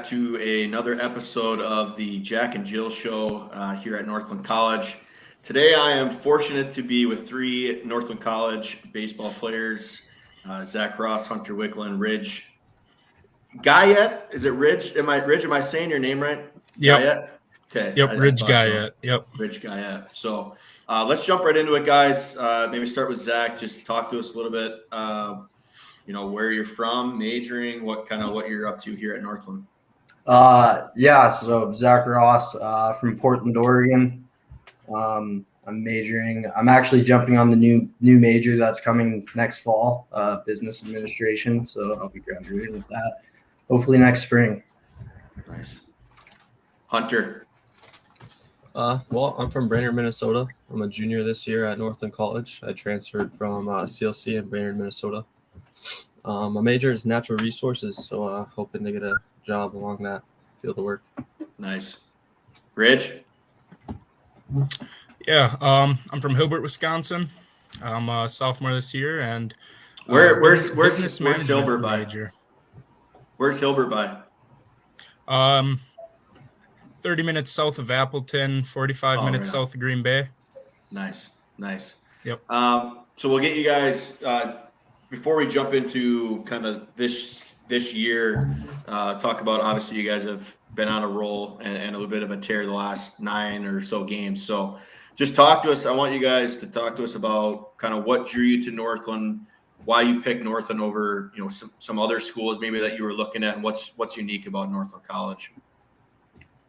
back to another episode of the Jack and Jill Show here at Northland College. Today I am fortunate to be with three Northland College baseball players, Zach Ross, Hunter Wicklund, Ridge. Guyette, is it Ridge? Am I saying your name right? Yep. Guyette? Okay. Yep, Ridge Guyette. So. Yep. Ridge Guyette. So let's jump right into it, guys. Maybe start with Zach. Just talk to us a little bit, where you're from, majoring, what you're up to here at Northland. So Zach Ross from Portland, Oregon. I'm majoring. I'm actually jumping on the new major that's coming next fall, business administration. So I'll be graduating with that hopefully next spring. Nice. Hunter. Well, I'm from Brainerd, Minnesota. I'm a junior this year at Northland College. I transferred from CLC in Brainerd, Minnesota. My major is natural resources, so hoping to get a job along that field of work. Nice. Ridge? Yeah, I'm from Hilbert, Wisconsin. I'm a sophomore this year, and where's business Hilbert by? Major. Where's Hilbert by? 30 minutes south of Appleton, 45 minutes south of Green Bay. Nice. Yep. So we'll get you guys before we jump into kind of this year, talk about, obviously you guys have been on a roll and a little bit of a tear the last 9 or so games. So just talk to us. I want you guys to talk to us about kind of what drew you to Northland, why you picked Northland over, some other schools maybe that you were looking at, and what's unique about Northland College.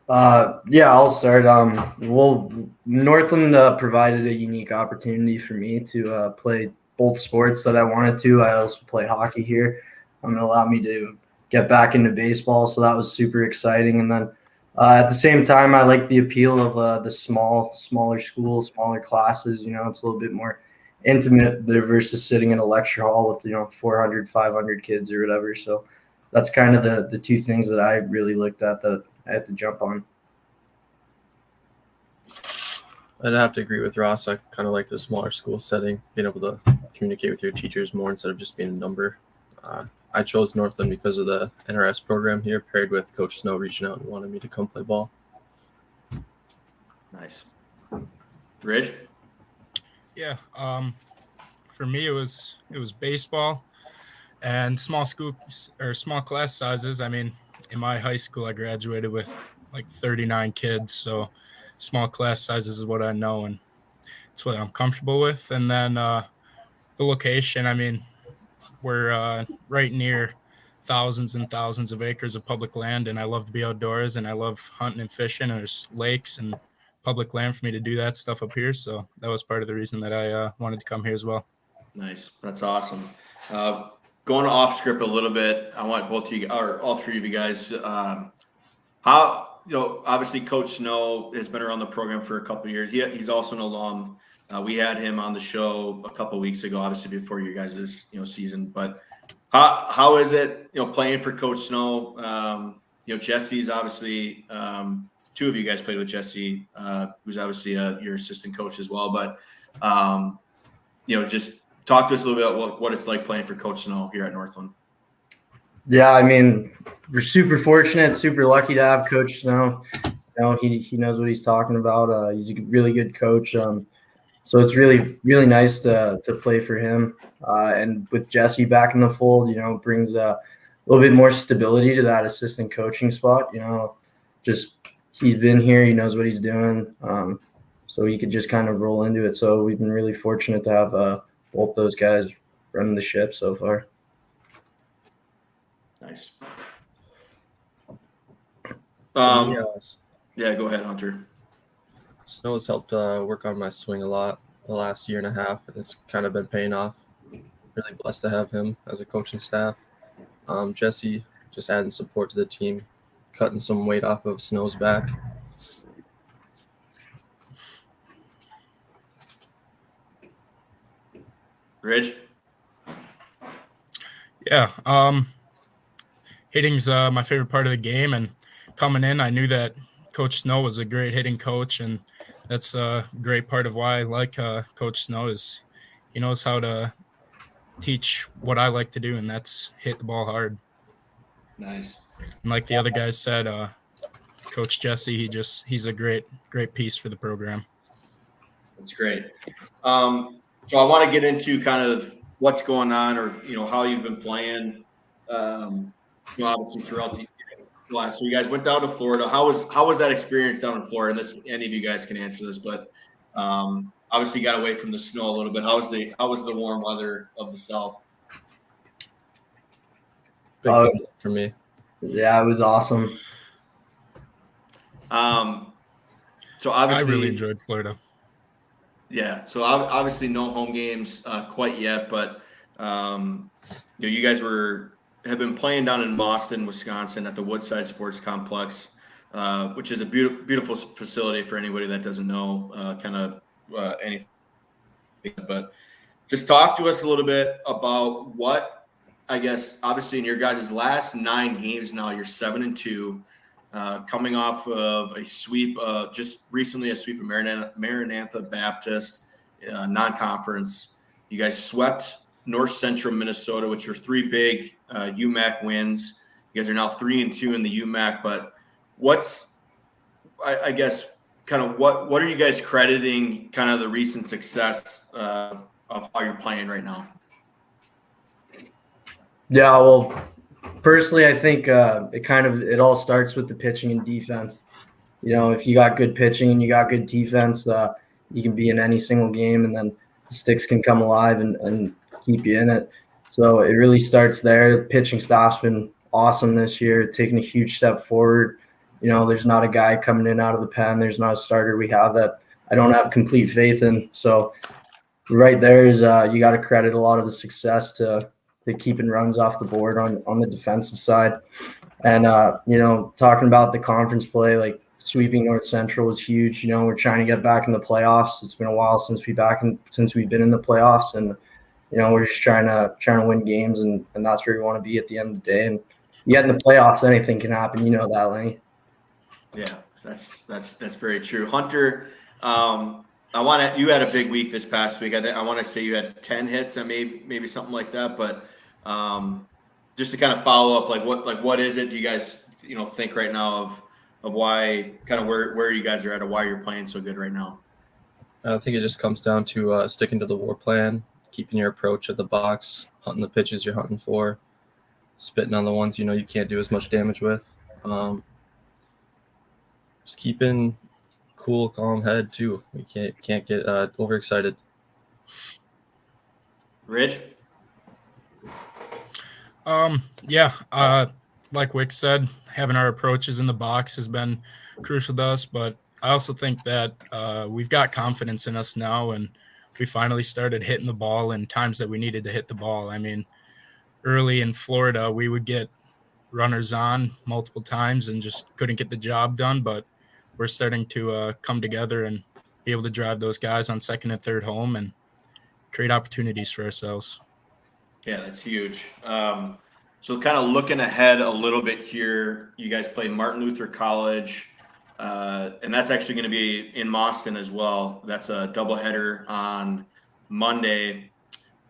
I'll start. Northland provided a unique opportunity for me to play both sports that I wanted to. I also play hockey here. It allowed me to get back into baseball, so that was super exciting. And then at the same time, I like the appeal of the smaller schools, smaller classes. It's a little bit more intimate there versus sitting in a lecture hall with 400, 500 kids or whatever. So that's kind of the two things that I really looked at that I had to jump on. I'd have to agree with Ross. I kind of like the smaller school setting, being able to communicate with your teachers more instead of just being a number. I chose Northland because of the NRS program here, paired with Coach Snow reaching out and wanting me to come play ball. Nice. Ridge? Yeah. For me, it was baseball and small class sizes. I mean, in my high school, I graduated with like 39 kids, so small class sizes is what I know, and it's what I'm comfortable with. And then the location, I mean, we're right near thousands and thousands of acres of public land, and I love to be outdoors, and I love hunting and fishing, and there's lakes and public land for me to do that stuff up here, so that was part of the reason that I wanted to come here as well. Nice. That's awesome. Going off script a little bit, I want both of you, or all three of you guys, obviously Coach Snow has been around the program for a couple of years. He's also an alum. We had him on the show a couple of weeks ago, obviously before you guys' season. But how is it, playing for Coach Snow? Jesse's obviously two of you guys played with Jesse, who's obviously your assistant coach as well. But just talk to us a little bit about what it's like playing for Coach Snow here at Northland. Yeah, I mean, we're super fortunate, super lucky to have Coach Snow. He knows what he's talking about. He's a really good coach. So it's really, really nice to play for him. And with Jesse back in the fold, brings a little bit more stability to that assistant coaching spot. Just he's been here, he knows what he's doing. So he could just kind of roll into it. So we've been really fortunate to have both those guys running the ship so far. Nice. Yeah, go ahead, Hunter. Snow has helped work on my swing a lot the last year and a half, and it's kind of been paying off. Really blessed to have him as a coaching staff. Jesse just adding support to the team, cutting some weight off of Snow's back. Ridge? Yeah, hitting's my favorite part of the game, and coming in, I knew that Coach Snow was a great hitting coach, and that's a great part of why I like Coach Snow is he knows how to teach what I like to do, and that's hit the ball hard. Nice. And like the other guys said, Coach Jesse, he's a great piece for the program. That's great. So I want to get into kind of what's going on, or how you've been playing. Obviously throughout the last. So you guys went down to Florida. How was that experience down in Florida? And any of you guys can answer this, but obviously you got away from the snow a little bit. How was the warm weather of the South? Big thumbs up for me. Yeah, it was awesome. So obviously I really enjoyed Florida. Yeah, so obviously no home games quite yet, but you guys have been playing down in Boston, Wisconsin, at the Woodside Sports Complex, which is a beautiful facility for anybody that doesn't know anything. But just talk to us a little bit about what, I guess, obviously in your guys' last 9 games now, you're 7-2. Coming off of a sweep, just recently a sweep of Maranatha Baptist, non-conference. You guys swept North Central Minnesota, which are 3 big UMAC wins. You guys are now 3-2 in the UMAC. But I guess, kind of what are you guys crediting kind of the recent success of how you're playing right now? Yeah, well, personally, I think it all starts with the pitching and defense. If you got good pitching and you got good defense, you can be in any single game, and then the sticks can come alive and keep you in it. So it really starts there. The pitching staff's been awesome this year, taking a huge step forward. There's not a guy coming in out of the pen. There's not a starter we have that I don't have complete faith in. So right there is you got to credit a lot of the success to keeping runs off the board on the defensive side. And, talking about the conference play, like sweeping North Central was huge. We're trying to get back in the playoffs. It's been a while since we've been in the playoffs, and, we're just trying to win games, and that's where we want to be at the end of the day. And you get in the playoffs, anything can happen. You know that, Lenny. Yeah, that's very true. Hunter, you had a big week this past week. I want to say you had 10 hits and maybe something like that, but just to kind of follow up, what is it? Do you guys think right now of why, kind of where you guys are at, or why you're playing so good right now? I think it just comes down to sticking to the war plan, keeping your approach at the box, hunting the pitches you're hunting for, spitting on the ones you can't do as much damage with. Just keeping cool, calm head too. We can't get overexcited. Rich? Like Wick said, having our approaches in the box has been crucial to us, but I also think that we've got confidence in us now, and we finally started hitting the ball in times that we needed to hit the ball. I mean, early in Florida, we would get runners on multiple times and just couldn't get the job done, but we're starting to come together and be able to drive those guys on second and third home and create opportunities for ourselves. Yeah, that's huge. So kind of looking ahead a little bit here, you guys play Martin Luther College, and that's actually going to be in Boston as well. That's a doubleheader on Monday.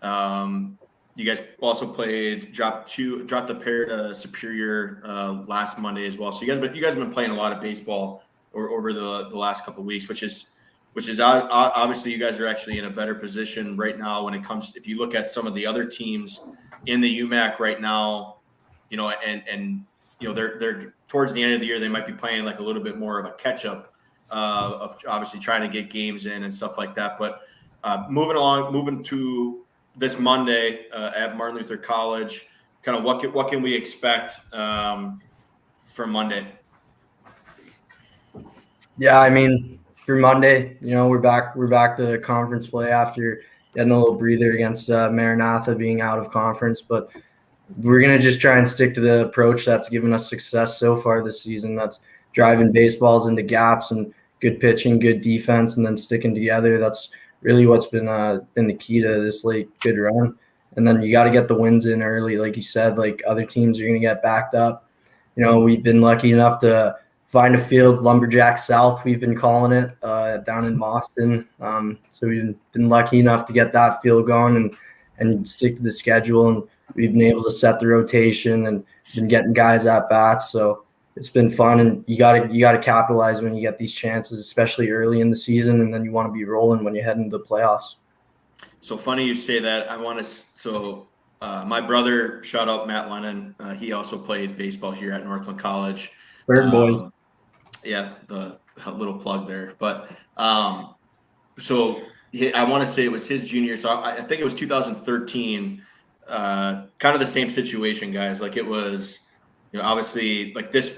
You guys also dropped the pair to Superior last Monday as well. So you guys have been playing a lot of baseball over the last couple of weeks, which is obviously you guys are actually in a better position right now when it comes to, if you look at some of the other teams in the UMAC right now, they're towards the end of the year, they might be playing like a little bit more of a catch up of obviously trying to get games in and stuff like that. But moving to this Monday at Martin Luther College, kind of what can we expect for Monday? Yeah, I mean, for Monday, we're back to conference play after getting a little breather against Maranatha being out of conference, but we're going to just try and stick to the approach that's given us success so far this season. That's driving baseballs into gaps and good pitching, good defense, and then sticking together. That's really what's been the key to this good run. And then you got to get the wins in early. Like you said, like other teams are going to get backed up. We've been lucky enough to find a field, LumberJack South, we've been calling it, down in Boston. So we've been lucky enough to get that field going and stick to the schedule. And we've been able to set the rotation and been getting guys at bats. So it's been fun, and you gotta capitalize when you get these chances, especially early in the season, and then you want to be rolling when you head into the playoffs. So funny you say that. My brother, shout out Matt Lennon. He also played baseball here at Northland College. Bird boys. Yeah, the little plug there. But I want to say it was his junior. So I think it was 2013. Kind of the same situation, guys. Like it was, obviously like this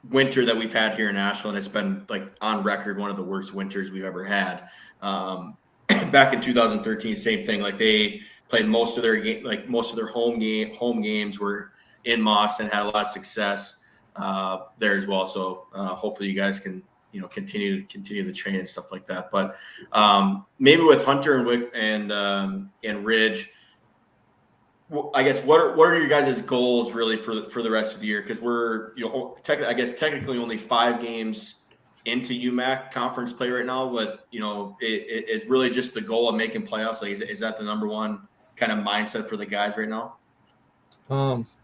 winter that we've had here in Asheville, and it's been like on record one of the worst winters we've ever had. Back in 2013, same thing. Like they played most of their home games were in Moss and had a lot of success there as well. So hopefully you guys can continue the train and stuff like that. But maybe with Hunter and Wick and Ridge, I guess what are your guys' goals really for the rest of the year? Because we're technically only 5 games into UMAC conference play right now, but it is really just the goal of making playoffs. Like, is that the number one kind of mindset for the guys right now?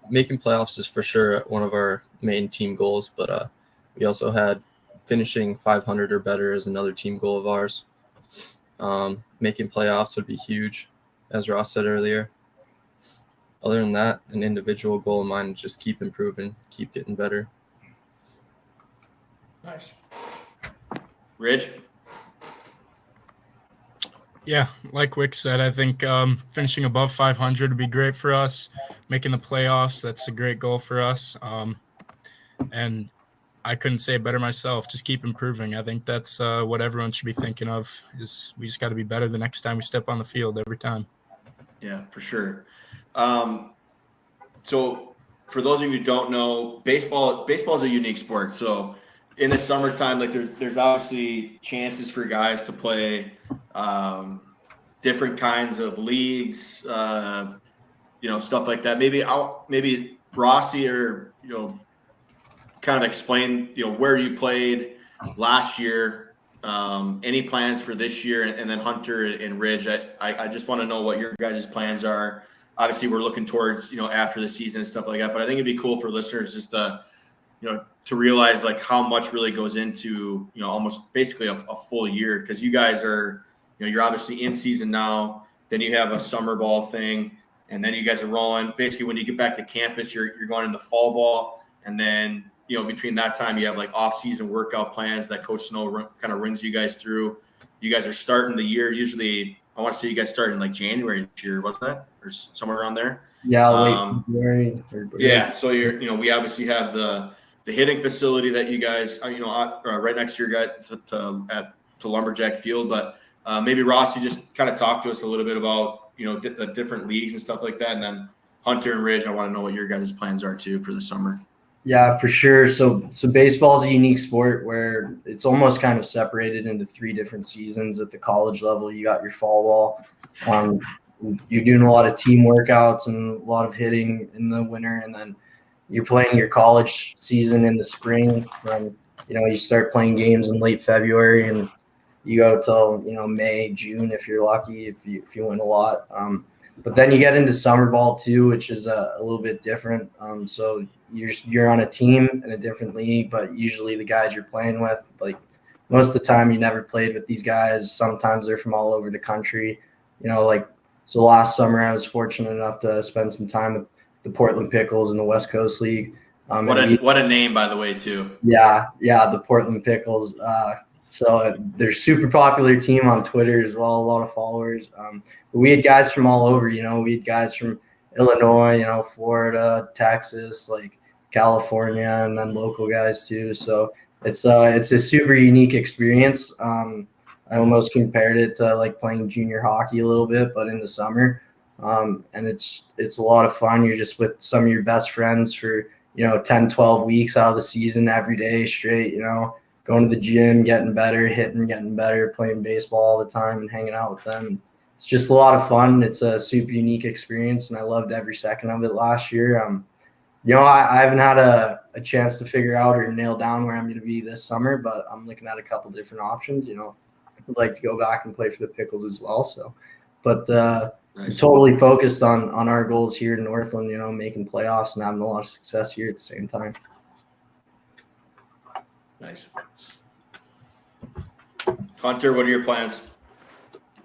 Making playoffs is for sure one of our main team goals, but we also had finishing 500 or better as another team goal of ours. Making playoffs would be huge, as Ross said earlier. Other than that, an individual goal of mine is just keep improving, keep getting better. Nice. Ridge? Yeah, like Wick said, I think finishing above 500 would be great for us. Making the playoffs, that's a great goal for us. And I couldn't say it better myself. Just keep improving. I think that's what everyone should be thinking of, is we just got to be better the next time we step on the field every time. Yeah, for sure. So for those of you who don't know, baseball is a unique sport. So in the summertime, like there's obviously chances for guys to play different kinds of leagues, stuff like that. Maybe Rossi or kind of explain where you played last year, any plans for this year, and then Hunter and Ridge. I just want to know what your guys' plans are. Obviously, we're looking towards after the season and stuff like that. But I think it'd be cool for listeners just to to realize like how much really goes into almost basically a full year, because you guys are you're obviously in season now. Then you have a summer ball thing, and then you guys are rolling. Basically, when you get back to campus, you're going into fall ball, and then between that time you have like off-season workout plans that Coach Snow kind of runs you guys through. You guys are starting the year usually. I want to say you guys started in like January this year, wasn't it, or somewhere around there? Yeah, late February. Yeah, so we obviously have the hitting facility that you guys right next to your guy to LumberJack Field. But maybe Ross, you just kind of talk to us a little bit about the different leagues and stuff like that, and then Hunter and Ridge, I want to know what your guys' plans are too for the summer. Yeah, for sure. So baseball is a unique sport where it's almost kind of separated into 3 different seasons. At the college level, you got your fall ball. You're doing a lot of team workouts and a lot of hitting in the winter, and then you're playing your college season in the spring. You start playing games in late February, and you go till May, June if you're lucky, if you win a lot. But then you get into summer ball too, which is a little bit different. So you're on a team in a different league, but usually the guys you're playing with, like most of the time, you never played with these guys. Sometimes they're from all over the country. So last summer I was fortunate enough to spend some time with the Portland Pickles in the West Coast League. What a name, by the way, too. Yeah, the Portland Pickles. So they're a super popular team on Twitter as well, a lot of followers. But we had guys from all over, we had guys from Illinois, Florida, Texas, like California, and then local guys too. So it's a super unique experience. I almost compared it to like playing junior hockey a little bit, but in the summer. And it's a lot of fun. You're just with some of your best friends for 10, 12 weeks out of the season, every day straight, going to the gym, getting better, hitting, getting better, playing baseball all the time and hanging out with them. It's just a lot of fun. It's a super unique experience, and I loved every second of it last year. I haven't had a chance to figure out or nail down where I'm going to be this summer, but I'm looking at a couple different options. I'd like to go back and play for the Pickles as well. So, but Nice. totally focused on our goals here in Northland, you know, making playoffs and having a lot of success here at the same time. Nice. Hunter, what are your plans?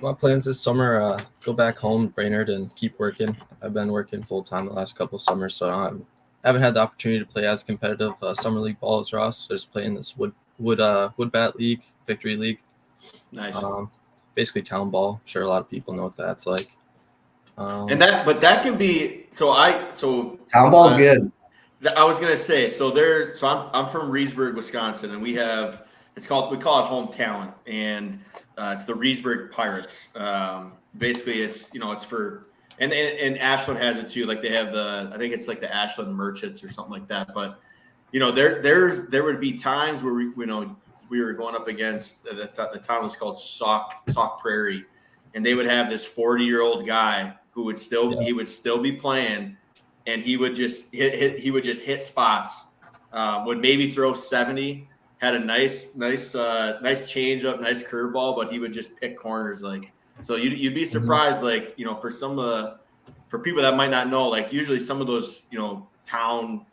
My plans this summer, go back home, Brainerd, and keep working. I've been working full time the last couple of summers, so I haven't had the opportunity to play as competitive summer league ball as Ross. Just playing this wood bat league, victory league. Nice. Basically town ball. I'm sure a lot of people know what that's like. And that can be Town ball's good. I was gonna say I'm from Reedsburg, Wisconsin, and we call it Home Talent, and it's the Reedsburg Pirates. Basically, it's for and Ashland has it too. Like they have I think it's like the Ashland Merchants or something like that. But there would be times where we were going up against the town was called Sauk Prairie, and they would have this 40-year-old guy who would still be playing, and he would just hit spots. Would maybe throw 70. Had a nice change up, nice curveball, but he would just pick corners like. So you'd be surprised, like for people that might not know, like usually some of those town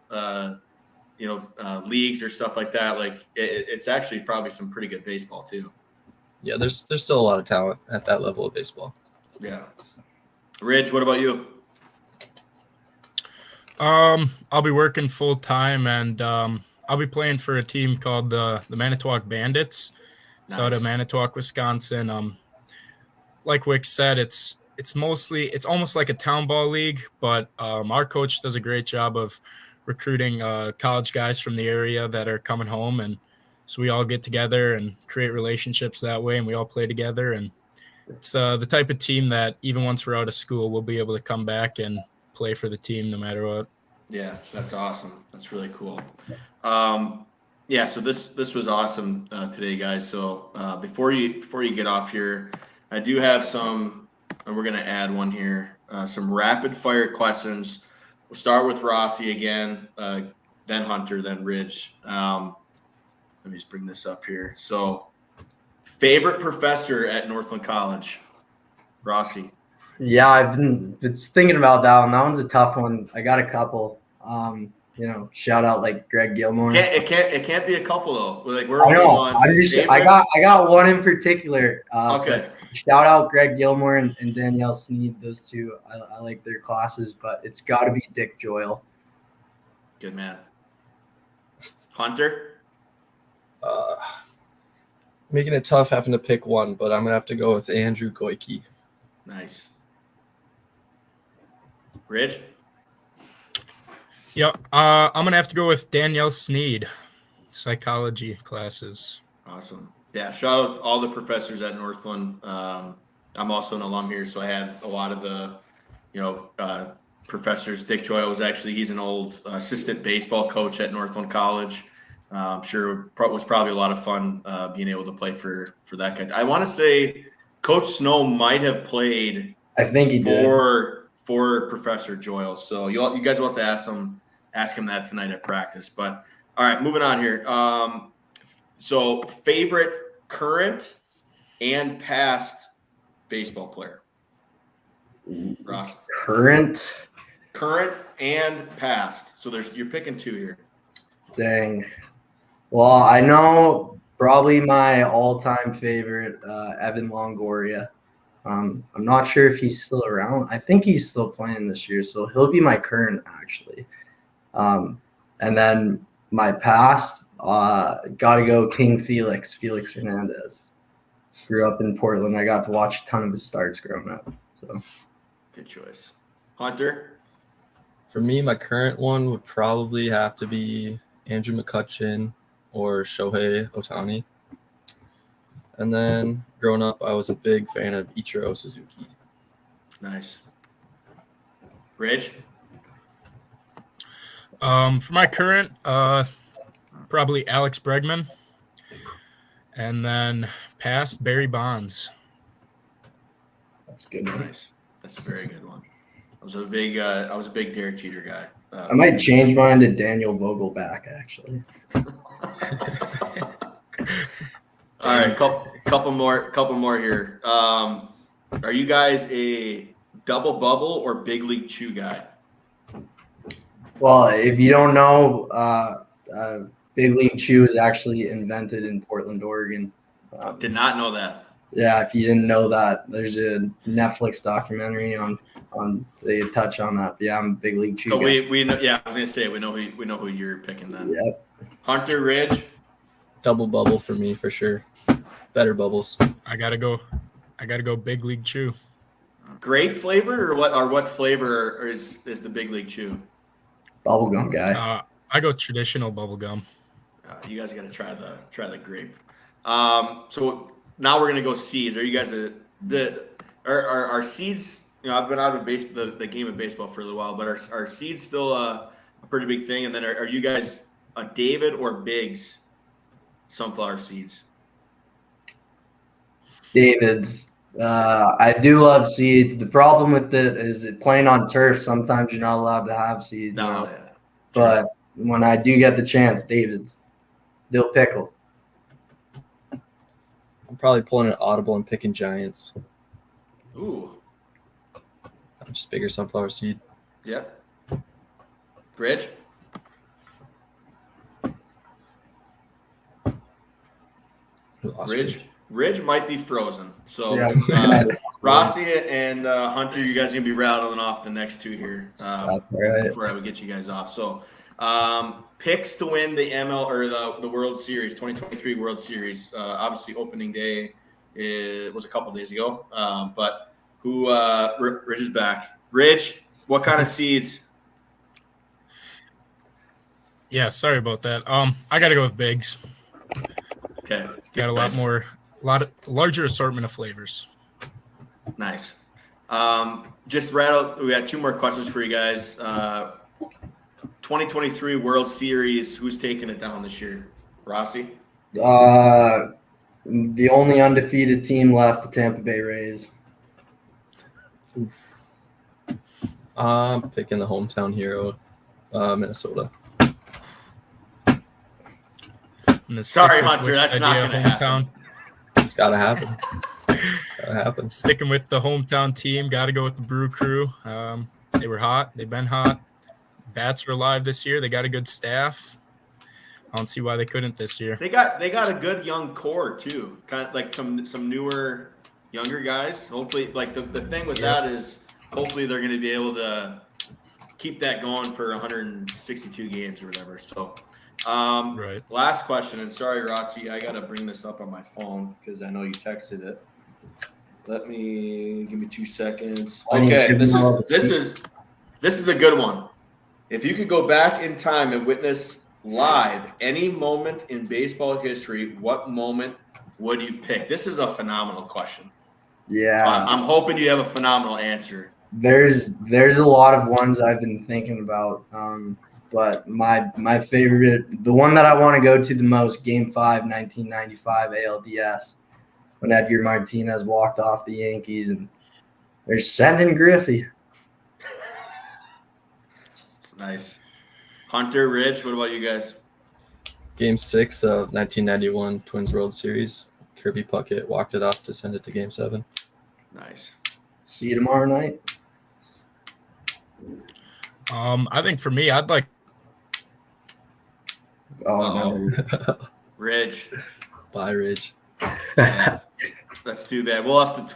leagues or stuff like that, like it's actually probably some pretty good baseball too. Yeah, there's still a lot of talent at that level of baseball. Yeah. Rich, what about you? I'll be working full time, and I'll be playing for a team called the Manitowoc Bandits. It's out of Manitowoc, Wisconsin. Like Wick said, it's almost like a town ball league, but our coach does a great job of recruiting college guys from the area that are coming home, and so we all get together and create relationships that way, and we all play together. And it's the type of team that even once we're out of school, we'll be able to come back and play for the team no matter what. Yeah, that's awesome. That's really cool. Yeah, so this was awesome today, guys. So before you get off here, I do have some, and we're gonna add one here. Some rapid fire questions. We'll start with Rossi again, then Hunter, then Ridge. Let me just bring this up here. So, favorite professor at Northland College, Rossi. Yeah, I've been thinking about that one. That one's a tough one. I got a couple. Shout out like Greg Gilmore. It can't be a couple though. Like we're I only know. one. I got one in particular. Okay. Shout out Greg Gilmore and Danielle Sneed. Those two, I like their classes, but it's got to be Dick Joyle. Good man. Hunter. Making it tough having to pick one, but I'm gonna have to go with Andrew Goyke. Nice. Rich. Yep. I'm gonna have to go with Danielle Sneed, psychology classes. Awesome. Yeah. Shout out all the professors at Northland. I'm also an alum here, so I had a lot of the, professors. Dick Joyle he's an old assistant baseball coach at Northland College. I'm sure it was probably a lot of fun being able to play for that guy. I want to say Coach Snow might have played. I think he did. For Professor Joyle. So you guys will have to ask him that tonight at practice. But all right, moving on here. So favorite current and past baseball player. Ross. Current and past. So you're picking two here. Dang. Well, I know probably my all-time favorite, Evan Longoria. I'm not sure if he's still around. I think he's still playing this year, so he'll be my current actually. And then my past, got to go King Felix Hernandez. Grew up in Portland. I got to watch a ton of his starts growing up. So good choice. Hunter? For me, my current one would probably have to be Andrew McCutcheon or Shohei Ohtani. And then growing up, I was a big fan of Ichiro Suzuki. Nice. Rich? For my current, probably Alex Bregman. And then past, Barry Bonds. that's good. Nice. That's a very good one. I was a big Derek Jeter guy. I might change mine to Daniel Vogelback actually. All right, couple more here. Are you guys a Double bubble or big league chew guy? Well, if you don't know, Big League Chew is actually invented in Portland, Oregon. Did not know that. Yeah, if you didn't know that, there's a Netflix documentary on they touch on that. But yeah, I'm a Big League Chew So guy. we know, yeah, I was gonna say we know who you're picking then. Yep. Hunter, Ridge. Double bubble for me for sure. Better bubbles. I gotta go big league chew. Grape flavor or what flavor is the big league chew? Bubblegum guy. I go traditional bubble gum. You guys got to try the grape. So now we're gonna go seeds. Are you guys are seeds? You know, I've been out of the game of baseball for a little while, but are seeds still a pretty big thing? And then are you guys a David or Biggs sunflower seeds? David's. I do love seeds. The problem with it is playing on turf. Sometimes you're not allowed to have seeds. No, But when I do get the chance, David's. Dill pickle. I'm probably pulling an audible and picking Giants. Ooh, Just bigger sunflower seed. yeah. Bridge. Ridge might be frozen. So Yeah. Rossi and Hunter, you guys are gonna be rattling off the next two here That's right. before I would get you guys off. So picks to win the ML or the World Series, 2023 World Series. Obviously, opening day was a couple days ago. But who? Ridge is back. Ridge, what kind of seeds? Yeah, sorry about that. I gotta go with Biggs. Okay, Got a larger assortment of flavors. Nice. Just rattle. We got two more questions for you guys. 2023 World Series. Who's taking it down this year? Rossi. The only undefeated team left, the Tampa Bay Rays. I'm picking the hometown hero, Minnesota. Sorry, Hunter, that's not going to happen. It's gotta happen. Gotta happen. Sticking with the hometown team, got to go with the Brew Crew. They were hot. They've been hot. Bats were alive this year. They got a good staff. I don't see why they couldn't this year. They got a good young core too, kind of like some newer, younger guys. Hopefully, like the thing with that is hopefully they're going to be able to keep that going for 162 games or whatever. So, Right. Last question, and sorry, Rossi, I got to bring this up on my phone because I know you texted it. Give me 2 seconds. Okay, this is a good one. If you could go back in time and witness live any moment in baseball history, what moment would you pick? This is a phenomenal question. Yeah. I'm hoping you have a phenomenal answer. There's a lot of ones I've been thinking about. But my favorite, the one that I want to go to the most, Game 5, 1995 ALDS, when Edgar Martinez walked off the Yankees and they're sending Griffey. It's nice. Hunter, Rich, what about you guys? Game 6 of 1991 Twins World Series. Kirby Puckett walked it off to send it to Game 7. Nice. See you tomorrow night. I think for me, I'd like. No. Ridge. Bye, Ridge. Yeah, that's too bad. We'll have to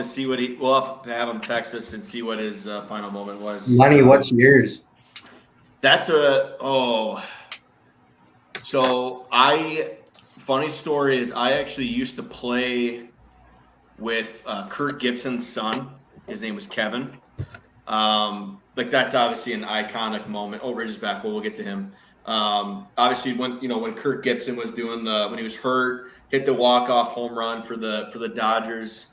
see we'll have to have him text us and see what his final moment was. Lenny, what's yours? Funny story is I actually used to play with Kurt Gibson's son. His name was Kevin. That's obviously an iconic moment. Oh, Ridge is back. Well, we'll get to him. Obviously when Kurt Gibson was doing when he was hurt, hit the walk-off home run for the Dodgers.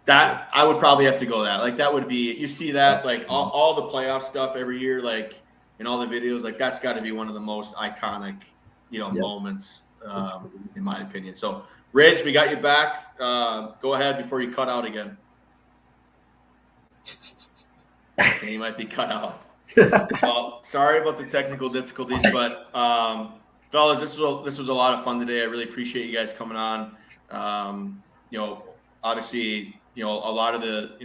That I would probably have to go that. Like that would be, you see that like all the playoff stuff every year, like in all the videos, like that's got to be one of the most iconic, moments in my opinion. So Ridge, we got you back. Go ahead before you cut out again. He might be cut out. Well, sorry about the technical difficulties, but fellas, this was a lot of fun today. I really appreciate you guys coming on. Obviously a lot of the,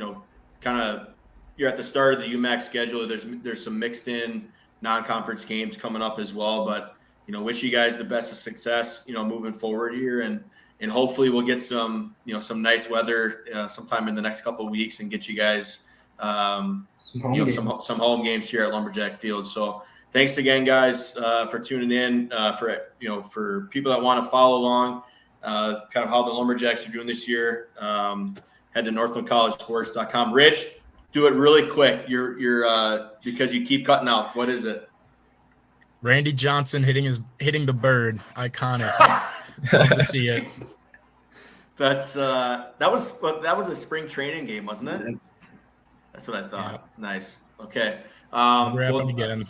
kind of you're at the start of the UMAC schedule. There's some mixed in non-conference games coming up as well, but wish you guys the best of success, moving forward here, and hopefully we'll get some nice weather sometime in the next couple of weeks and get you guys some home games here at LumberJack Field. So thanks again, guys, for tuning in. For people that want to follow along, kind of how the LumberJacks are doing this year, head to northlandcollegesports.com. Rich, do it really quick. You're because you keep cutting out. What is it? Randy Johnson hitting the bird. Iconic. Love to see it. That was a spring training game, wasn't it? That's what I thought. Yeah. Nice. Okay. Never happen again.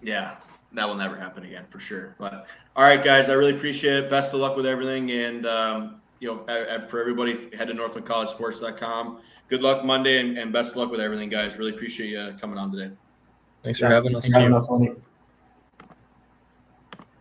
Yeah, that will never happen again for sure. But all right, guys, I really appreciate it. Best of luck with everything, and for everybody, head to northlandcollegesports.com. Good luck Monday, and best of luck with everything, guys. Really appreciate you coming on today. Thanks for having us. Thank you.